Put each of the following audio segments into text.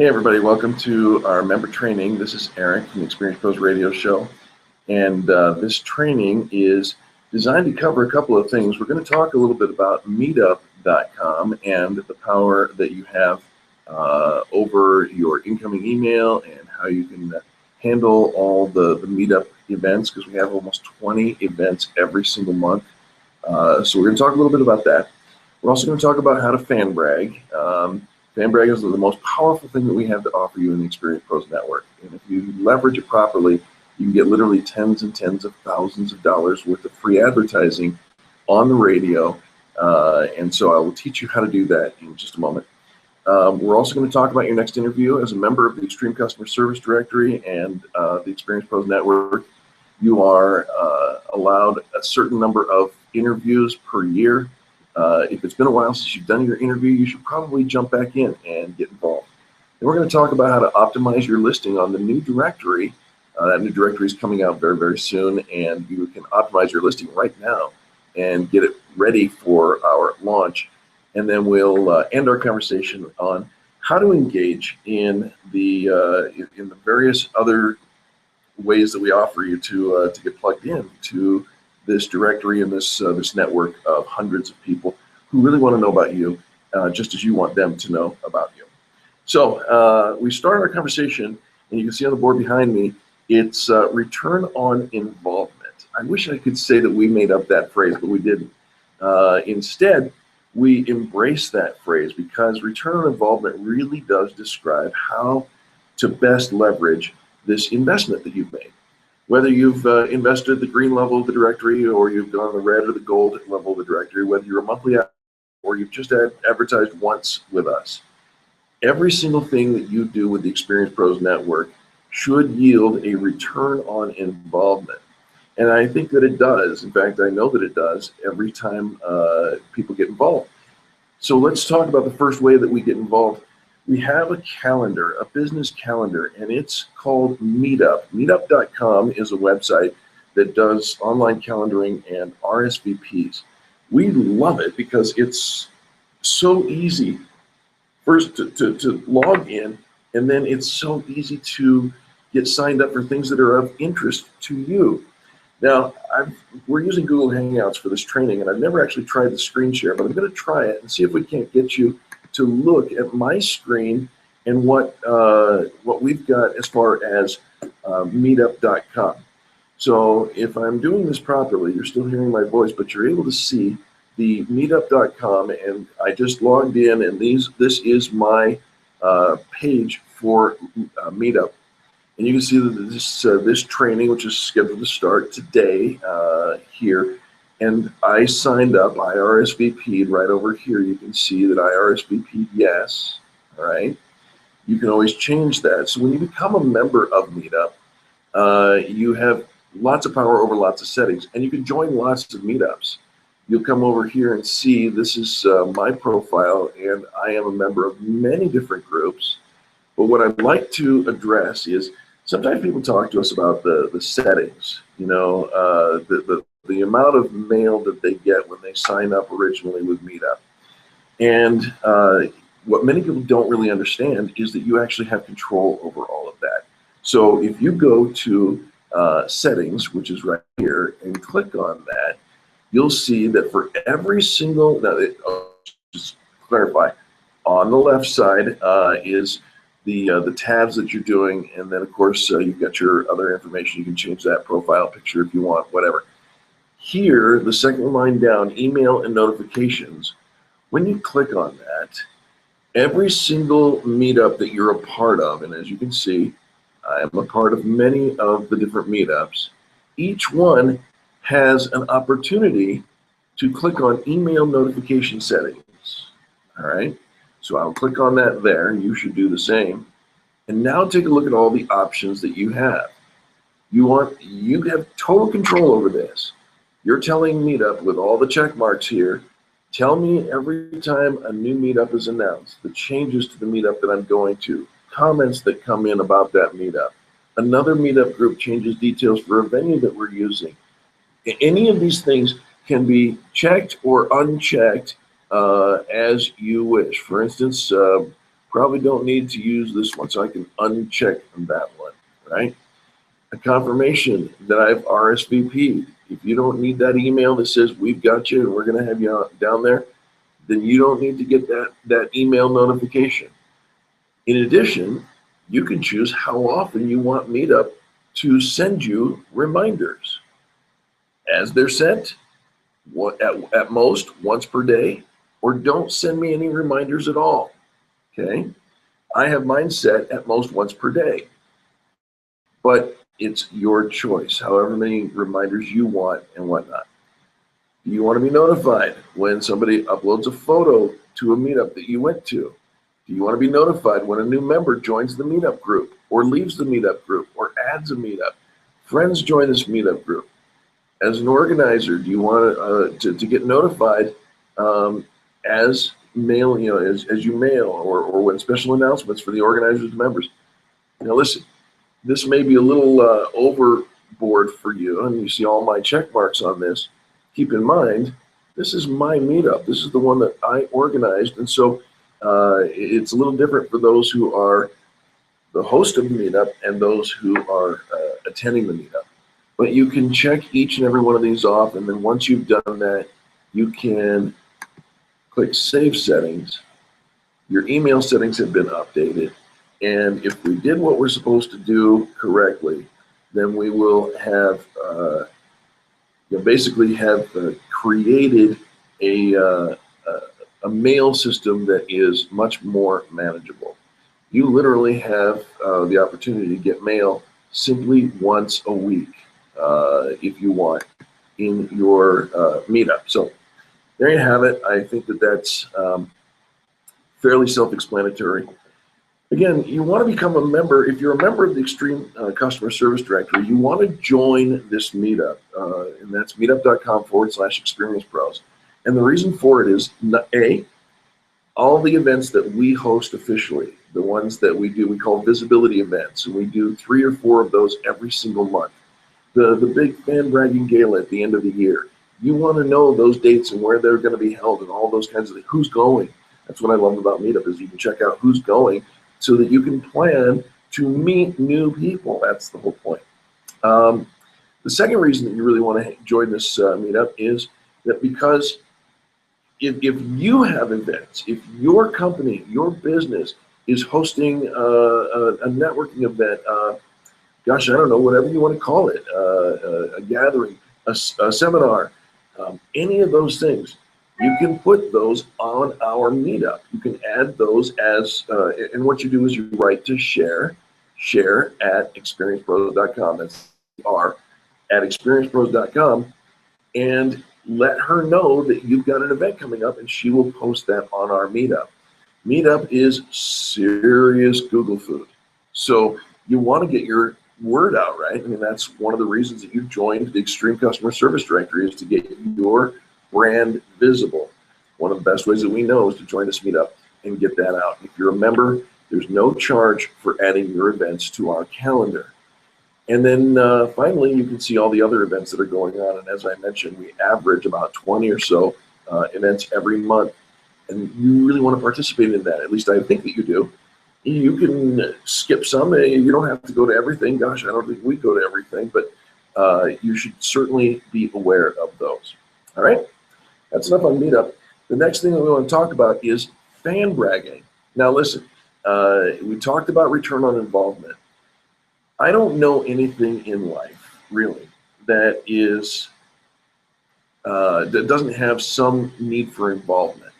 Hey everybody, welcome to our member training. This is Eric from the Experience Pros Radio Show, and this training is designed to cover a couple of things. We're going to talk a little bit about meetup.com and the power that you have over your incoming email and how you can handle all the meetup events, because we have almost 20 events every single month. So we're going to talk a little bit about that. We're also going to talk about how to fan brag. Fan brag is the most powerful thing that we have to offer you in the Experience Pros Network. And if you leverage it properly, you can get literally tens and tens of thousands of dollars worth of free advertising on the radio. And so I will teach you how to do that in just a moment. We're also going to talk about your next interview. As a member of the Extreme Customer Service Directory and the Experience Pros Network, you are allowed a certain number of interviews per year. If it's been a while since you've done your interview, you should probably jump back in and get involved. And we're going to talk about how to optimize your listing on the new directory. That new directory is coming out very, very soon, and you can optimize your listing right now and get it ready for our launch. And then we'll end our conversation on how to engage in the various other ways that we offer you to get plugged in to this directory and this network of hundreds of people who really want to know about you, just as you want them to know about you. So we started our conversation, and you can see on the board behind me, it's return on involvement. I wish I could say that we made up that phrase, but we didn't. Instead, we embrace that phrase because return on involvement really does describe how to best leverage this investment that you've made. Whether you've invested the green level of the directory, or you've gone the red or the gold level of the directory, whether you're a monthly or you've just advertised once with us, every single thing that you do with the Experience Pros Network should yield a return on involvement. And I think that it does. In fact, I know that it does every time people get involved. So let's talk about the first way that we get involved. We have a calendar, a business calendar, and it's called Meetup. Meetup.com is a website that does online calendaring and RSVPs. We love it because it's so easy first to log in, and then it's so easy to get signed up for things that are of interest to you. Now, we're using Google Hangouts for this training, and I've never actually tried the screen share, but I'm going to try it and see if we can't get you to look at my screen and what we've got as far as meetup.com. So if I'm doing this properly, you're still hearing my voice, but you're able to see the meetup.com, and I just logged in, and this is my page for Meetup. And you can see that this training, which is scheduled to start today here, and I signed up, I RSVP'd right over here. You can see that I RSVP'd yes, all right? You can always change that. So when you become a member of Meetup, you have lots of power over lots of settings, and you can join lots of meetups. You'll come over here and see this is my profile, and I am a member of many different groups. But what I'd like to address is sometimes people talk to us about the settings, you know, the amount of mail that they get when they sign up originally with Meetup. And what many people don't really understand is that you actually have control over all of that. So if you go to settings, which is right here, and click on that, you'll see that for every single, just clarify, on the left side is the tabs that you're doing, and then of course you've got your other information. You can change that profile picture if you want, whatever. Here, the second line down, email and notifications, when you click on that, every single meetup that you're a part of, and as you can see, I am a part of many of the different meetups, each one has an opportunity to click on email notification settings, all right? So I'll click on that there, and you should do the same. And now take a look at all the options that you have. You have total control over this. You're telling Meetup with all the check marks here, tell me every time a new Meetup is announced, the changes to the Meetup that I'm going to, comments that come in about that Meetup. Another Meetup group changes details for a venue that we're using. Any of these things can be checked or unchecked as you wish. For instance, Probably don't need to use this one, so I can uncheck that one, right? A confirmation that I've RSVP'd. If you don't need that email that says we've got you and we're going to have you down there, then you don't need to get that email notification. In addition, you can choose how often you want Meetup to send you reminders. As they're sent, at most once per day, or don't send me any reminders at all. Okay? I have mine set at most once per day, but it's your choice, however many reminders you want and whatnot. Do you want to be notified when somebody uploads a photo to a meetup that you went to? Do you want to be notified when a new member joins the meetup group or leaves the meetup group or adds a meetup? Friends join this meetup group. As an organizer, do you want to get notified as mail, as you mail, or when special announcements for the organizers and members? Now listen, this may be a little overboard for you, and you see all my check marks on this. Keep in mind, this is my meetup. This is the one that I organized, and so it's a little different for those who are the host of the meetup and those who are attending the meetup. But you can check each and every one of these off, and then once you've done that, you can click Save Settings. Your email settings have been updated, and if we did what we're supposed to do correctly, then we will have basically have created a mail system that is much more manageable. You literally have the opportunity to get mail simply once a week if you want in your meetup. So there you have it. I think that that's fairly self-explanatory. Again, you want to become a member. If you're a member of the Extreme Customer Service Directory, you want to join this meetup, and that's meetup.com/experiencepros. And the reason for it is, A, all the events that we host officially, the ones that we do, we call visibility events, and we do 3 or 4 of those every single month. The big fan bragging gala at the end of the year. You want to know those dates and where they're going to be held and all those kinds of things. Who's going? That's what I love about Meetup, is you can check out who's going so that you can plan to meet new people. That's the whole point. The second reason that you really want to join this meetup is that because if you have events, if your company, your business is hosting a networking event, gosh, I don't know, whatever you want to call it, a gathering, a seminar, any of those things, you can put those on our meetup. You can add those as, and what you do is you write to share at experiencepros.com. That's R at experiencepros.com, and let her know that you've got an event coming up, and she will post that on our meetup. Meetup is serious Google food. So you want to get your word out, right? I mean, that's one of the reasons that you joined the Extreme Customer Service Directory, is to get your brand visible. One of the best ways that we know is to join this meetup and get that out. If you're a member, there's no charge for adding your events to our calendar. And then finally, you can see all the other events that are going on. And as I mentioned, we average about 20 or so events every month. And you really want to participate in that. At least I think that you do. You can skip some. You don't have to go to everything. Gosh, I don't think we go to everything, but you should certainly be aware of those. All right? That's enough on Meetup. The next thing that we want to talk about is fan bragging. Now listen, we talked about return on involvement. I don't know anything in life, really, that doesn't have some need for involvement.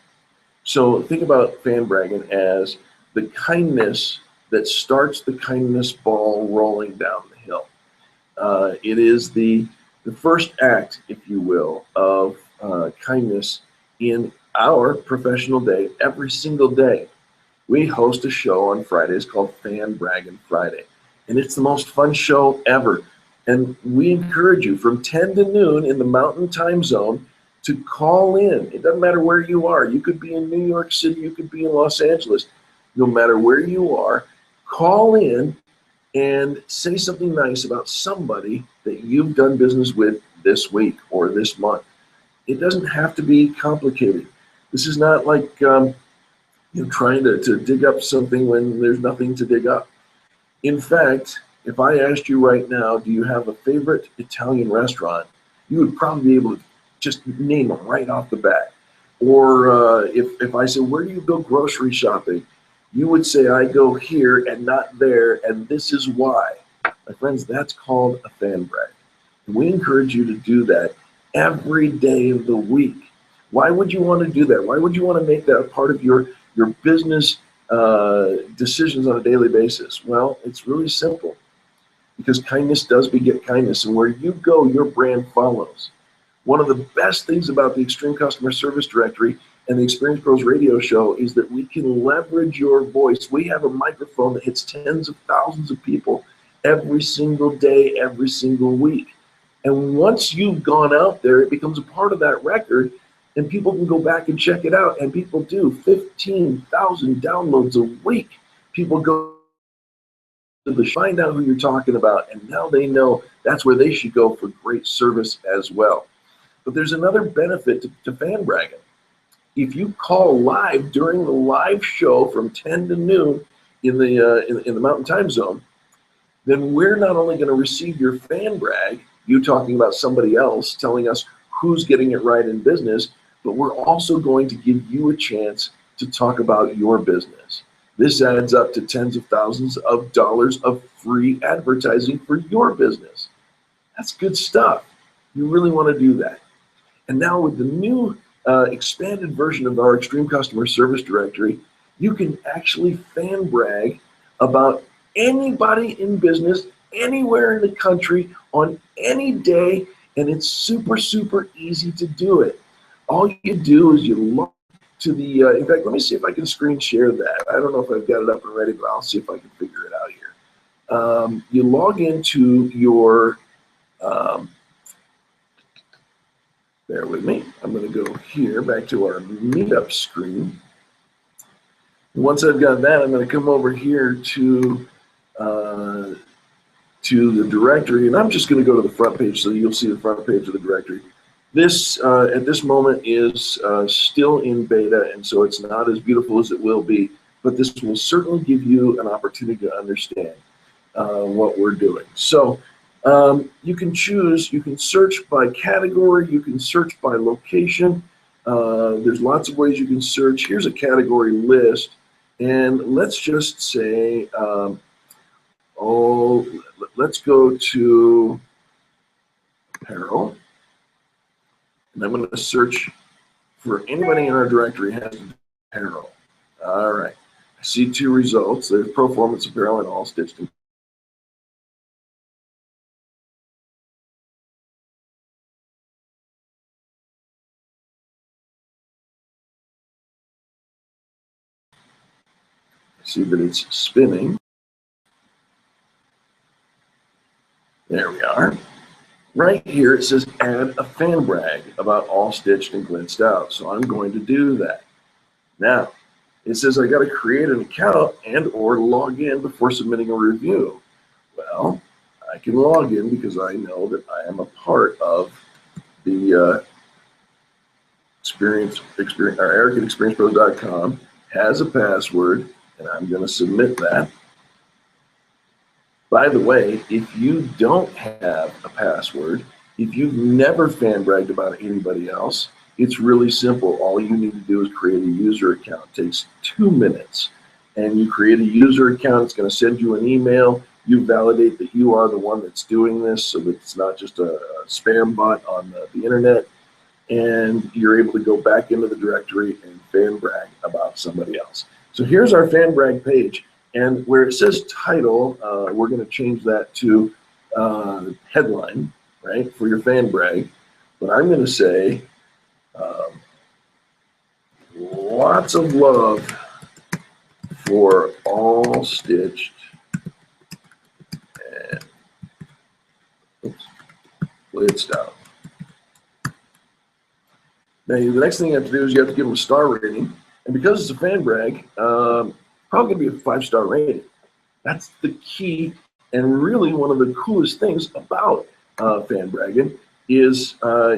So think about fan bragging as the kindness that starts the kindness ball rolling down the hill. It is the first act, if you will, of kindness in our professional day, every single day. We host a show on Fridays called Fan Braggin' Friday, and it's the most fun show ever. And we encourage you from 10 to noon in the Mountain Time Zone to call in. It doesn't matter where you are. You could be in New York City, you could be in Los Angeles. No matter where you are, call in and say something nice about somebody that you've done business with this week or this month. It doesn't have to be complicated. This is not like trying to dig up something when there's nothing to dig up. In fact, if I asked you right now, do you have a favorite Italian restaurant, you would probably be able to just name them right off the bat. Or if I said, where do you go grocery shopping? You would say, I go here and not there, and this is why. My friends, that's called a fan brag. And we encourage you to do that every day of the week. Why would you want to do that? Why would you want to make that a part of your business decisions on a daily basis? Well, it's really simple, because kindness does beget kindness, and where you go, your brand follows. One of the best things about the Extreme Customer Service Directory and the Experience Pros radio show is that we can leverage your voice. We have a microphone that hits tens of thousands of people every single day, every single week. And once you've gone out there, it becomes a part of that record, and people can go back and check it out. And people do 15,000 downloads a week. People go to find out who you're talking about, and now they know that's where they should go for great service as well. But there's another benefit to fan bragging. If you call live during the live show from 10 to noon in the Mountain Time Zone, then we're not only going to receive your fan brag, you talking about somebody else, telling us who's getting it right in business, but we're also going to give you a chance to talk about your business. This adds up to tens of thousands of dollars of free advertising for your business. That's good stuff. You really want to do that. And now with the new expanded version of our Extreme Customer Service Directory, you can actually fan brag about anybody in business, anywhere in the country, on any day, and it's super, super easy to do it. All you do is you log to the, in fact, let me see if I can screen share that. I don't know if I've got it up and ready, but I'll see if I can figure it out here. You log into your, bear with me, I'm going to go here back to our meetup screen. Once I've got that, I'm going to come over here to the directory, and I'm just going to go to the front page so you'll see the front page of the directory. This, at this moment, is still in beta, and so it's not as beautiful as it will be, but this will certainly give you an opportunity to understand what we're doing. So you can choose, you can search by category, you can search by location. There's lots of ways you can search. Here's a category list, and let's just say, let's go to apparel. And I'm going to search for anybody in our directory who has apparel. All right. I see two results. There's Performance Apparel and All Stitched. I see that it's spinning. There we are. Right here it says add a fan brag about All Stitched and Glitzed Out. So I'm going to do that. Now, it says I got to create an account and or log in before submitting a review. Well, I can log in because I know that I am a part of the Eric at ExperiencePros.com has a password, and I'm going to submit that. By the way, if you don't have a password, if you've never fan bragged about anybody else, it's really simple. All you need to do is create a user account. It takes 2 minutes. And you create a user account. It's going to send you an email. You validate that you are the one that's doing this so that it's not just a spam bot on the internet. And you're able to go back into the directory and fan brag about somebody else. So here's our fan brag page. And where it says title, we're going to change that to headline, right, for your fan brag. But I'm going to say, lots of love for All Stitched and Blitzed Out. Now, the next thing you have to do is you have to give them a star rating. And because it's a fan brag, probably going to be a 5-star rating. That's the key, and really one of the coolest things about fan bragging is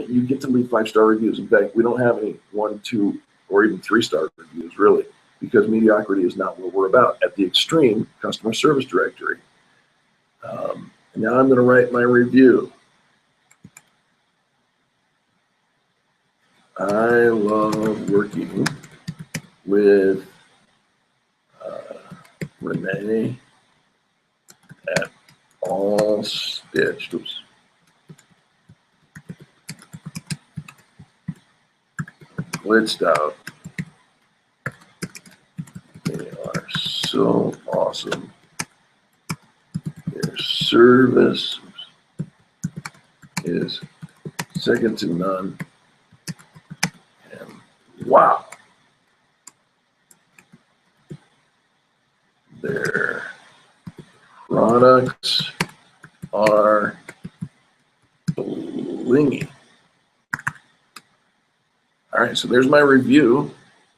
you get to leave 5-star reviews. In fact, we don't have any 1, 2, or even 3-star reviews, really. because mediocrity is not what we're about at the extreme customer service directory. And now I'm going to write my review. I love working with Renee at All Stitched. Oops. Glitched out. They are so awesome. Their service is second to none. And wow. Their products are blingy. All right, so there's my review.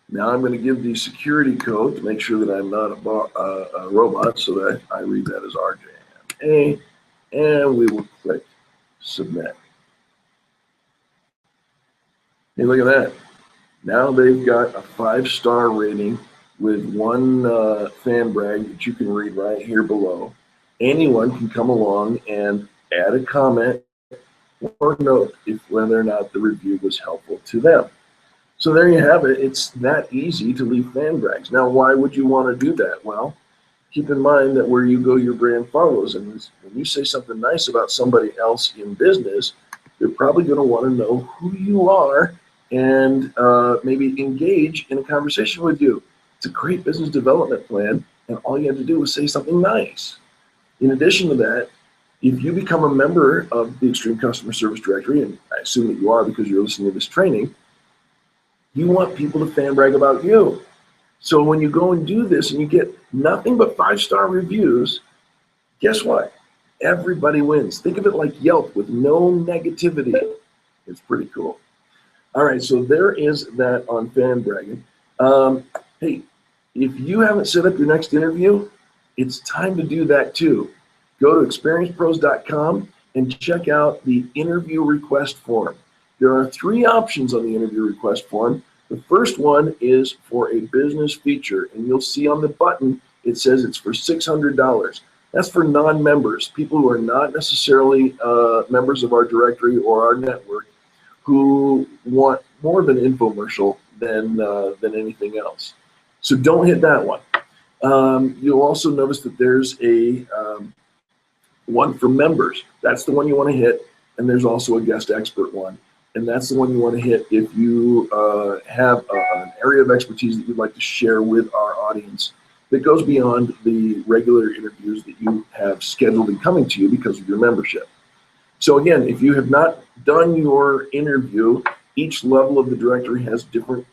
Now I'm going to give the security code to make sure that I'm not a robot, so that I read that as RJMA, and we will click submit. Hey, look at that. Now they've got a 5-star rating with one fan brag that you can read right here below. Anyone can come along and add a comment or note if whether or not the review was helpful to them. So there you have it. It's that easy to leave fan brags. Now, why would you want to do that? Well, keep in mind that where you go, your brand follows. And when you say something nice about somebody else in business, they're probably going to want to know who you are and maybe engage in a conversation with you. It's a great business development plan, and all you have to do is say something nice. In addition to that, if you become a member of the Extreme Customer Service Directory, and I assume that you are because you're listening to this training, you want people to fan brag about you. So when you go and do this and you get nothing but 5-star reviews, guess what? Everybody wins. Think of it like Yelp with no negativity. It's pretty cool. All right, so there is that on fan bragging. Hey, if you haven't set up your next interview, it's time to do that too. Go to experiencepros.com and check out the interview request form. There are 3 options on the interview request form. The first one is for a business feature, and you'll see on the button, it says it's for $600. That's for non-members, people who are not necessarily members of our directory or our network, who want more of an infomercial than anything else. So don't hit that one. You'll also notice that there's a one for members. That's the one you want to hit, and there's also a guest expert one. And that's the one you want to hit if you have an area of expertise that you'd like to share with our audience that goes beyond the regular interviews that you have scheduled and coming to you because of your membership. So again, if you have not done your interview, each level of the directory has different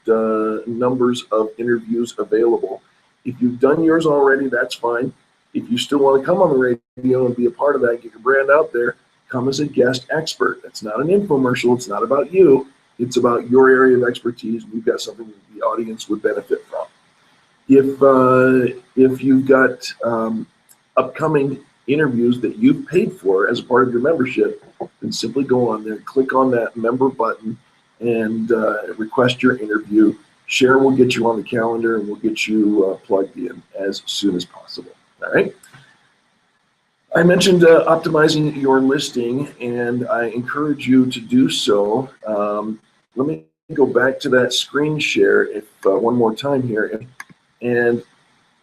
numbers of interviews available. If you've done yours already, that's fine. If you still want to come on the radio and be a part of that, get your brand out there, come as a guest expert. That's not an infomercial. It's not about you. It's about your area of expertise. We've got something that the audience would benefit from. If you've got upcoming interviews that you've paid for as a part of your membership, then simply go on there, click on that member button, and request your interview. Share will get you on the calendar, and we'll get you plugged in as soon as possible. All right. I mentioned optimizing your listing, and I encourage you to do so. Let me go back to that screen share one more time here and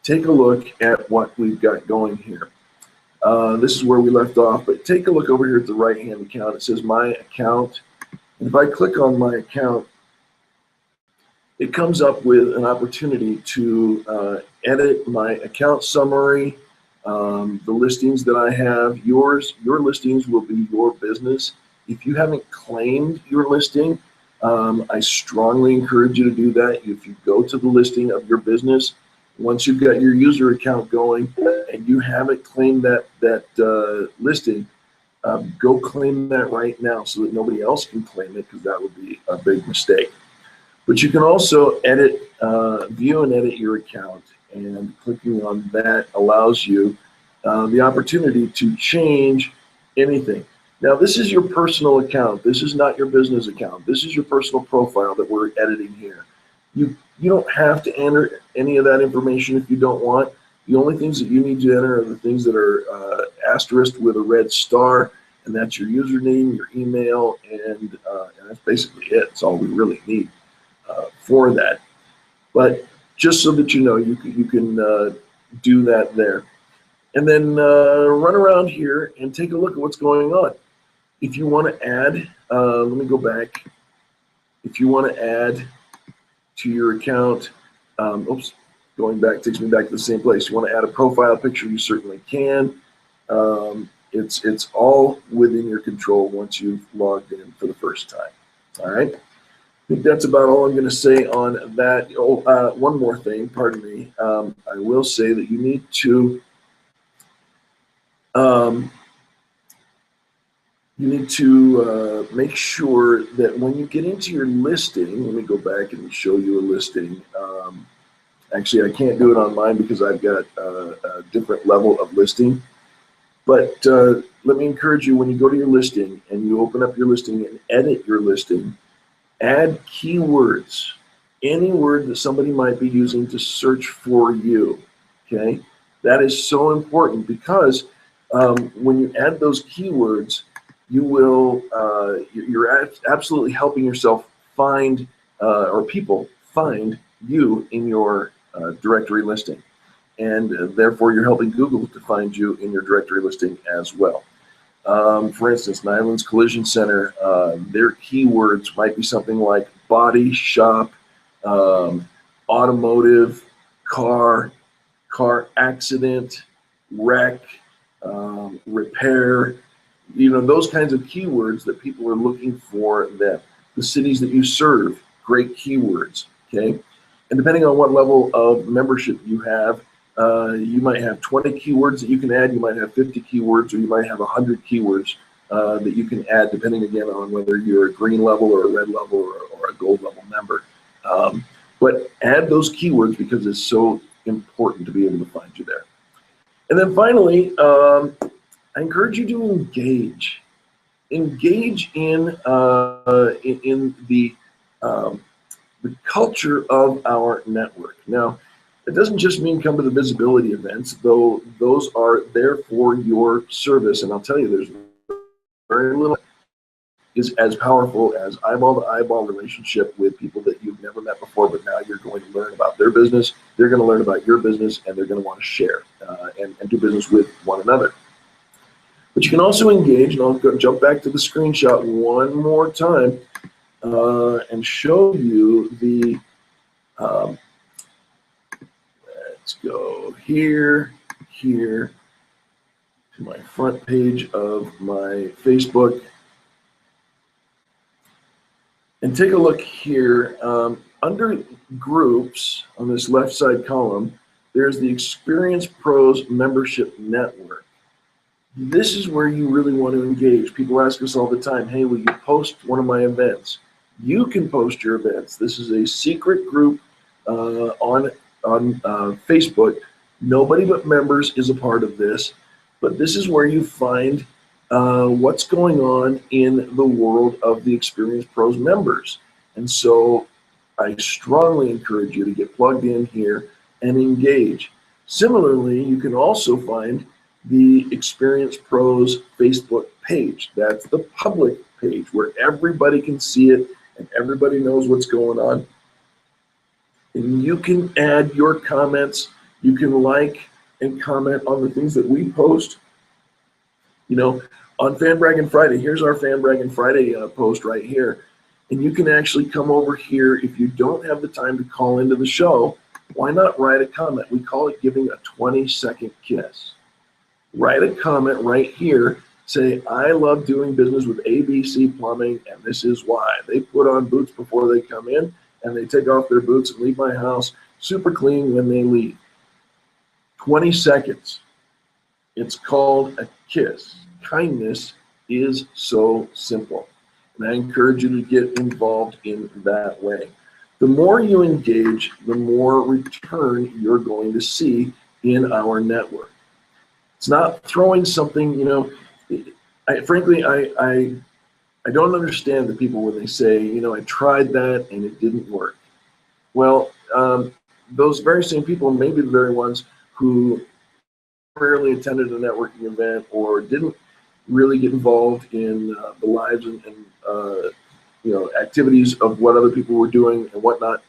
take a look at what we've got going here. This is where we left off, but take a look over here at the right-hand account. It says My Account. And if I click on My Account, it comes up with an opportunity to edit my account summary, the listings that I have. Your listings will be your business. If you haven't claimed your listing, I strongly encourage you to do that. If you go to the listing of your business, once you've got your user account going and you haven't claimed that listing, go claim that right now so that nobody else can claim it, because that would be a big mistake. But you can also edit, view and edit your account, and clicking on that allows you the opportunity to change anything. Now, this is your personal account. This is not your business account. This is your personal profile that we're editing here. You You don't have to enter any of that information if you don't want. The only things that you need to enter are the things that are asterisked with a red star, and that's your username, your email, and that's basically it. It's all we really need for that. But just so that you know, you can do that there. And then run around here and take a look at what's going on. If you want to add, let me go back. If you want to add to your account, oops, going back takes me back to the same place. You want to add a profile picture, you certainly can. It's all within your control once you've logged in for the first time. All right. I think that's about all I'm going to say on that. Oh, one more thing, pardon me. I will say that you need to make sure that when you get into your listing, let me go back and show you a listing. Actually, I can't do it on mine because I've got a different level of listing. But let me encourage you, when you go to your listing and you open up your listing and edit your listing, add keywords, any word that somebody might be using to search for you, okay? That is so important because when you add those keywords, you will, you're absolutely helping yourself find, or people find you in your directory listing. And therefore you're helping Google to find you in your directory listing as well. For instance, Nyland's Collision Center, their keywords might be something like body shop, automotive, car accident, wreck, repair, those kinds of keywords that people are looking for them. The cities that you serve, great keywords, okay? And depending on what level of membership you have, you might have 20 keywords that you can add, you might have 50 keywords, or you might have 100 keywords that you can add, depending again on whether you're a green level or a red level or a gold level member. But add those keywords because it's so important to be able to find you there. And then finally, I encourage you to engage. Engage in the culture of our network. Now, it doesn't just mean come to the visibility events, though those are there for your service. And I'll tell you, there's very little is as powerful as eyeball-to-eyeball relationship with people that you've never met before, but now you're going to learn about their business, they're going to learn about your business, and they're going to want to share and do business with one another. But you can also engage, and I'll go jump back to the screenshot one more time and show you the, let's go here, to my front page of my Facebook. And take a look here. Under groups on this left side column, there's the Experience Pros Membership Network. This is where you really want to engage. People ask us all the time, hey, will you post one of my events? You can post your events. This is a secret group on Facebook. Nobody but members is a part of this, but this is where you find what's going on in the world of the Experience Pros members. And so I strongly encourage you to get plugged in here and engage. Similarly, you can also find the Experience Pros Facebook page. That's the public page where everybody can see it and everybody knows what's going on. And you can add your comments. You can like and comment on the things that we post. On Fan Braggin Friday, here's our Fan Braggin Friday post right here. And you can actually come over here. If you don't have the time to call into the show, why not write a comment? We call it giving a 20-second kiss. Write a comment right here. Say, I love doing business with ABC Plumbing, and this is why. They put on boots before they come in, and they take off their boots and leave my house super clean when they leave. 20 seconds. It's called a kiss. Kindness is so simple. And I encourage you to get involved in that way. The more you engage, the more return you're going to see in our network. It's not throwing something, frankly, I don't understand the people when they say, I tried that and it didn't work. Well, those very same people may be the very ones who rarely attended a networking event or didn't really get involved in the lives and activities of what other people were doing and whatnot.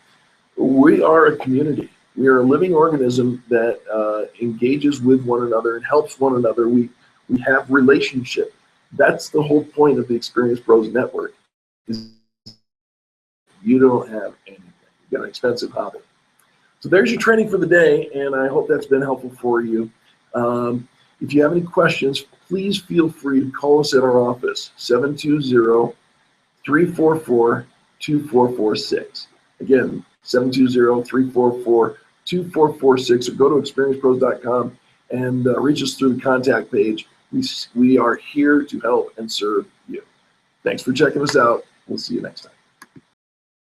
We are a community. We are a living organism that engages with one another and helps one another. We have relationship. That's the whole point of the Experienced Pros Network. Is you don't have anything. You've got an expensive hobby. So there's your training for the day, and I hope that's been helpful for you. If you have any questions, please feel free to call us at our office, 720-344-2446. Again, 720-344-2446, or go to experiencepros.com and reach us through the contact page. We are here to help and serve you. Thanks for checking us out. We'll see you next time.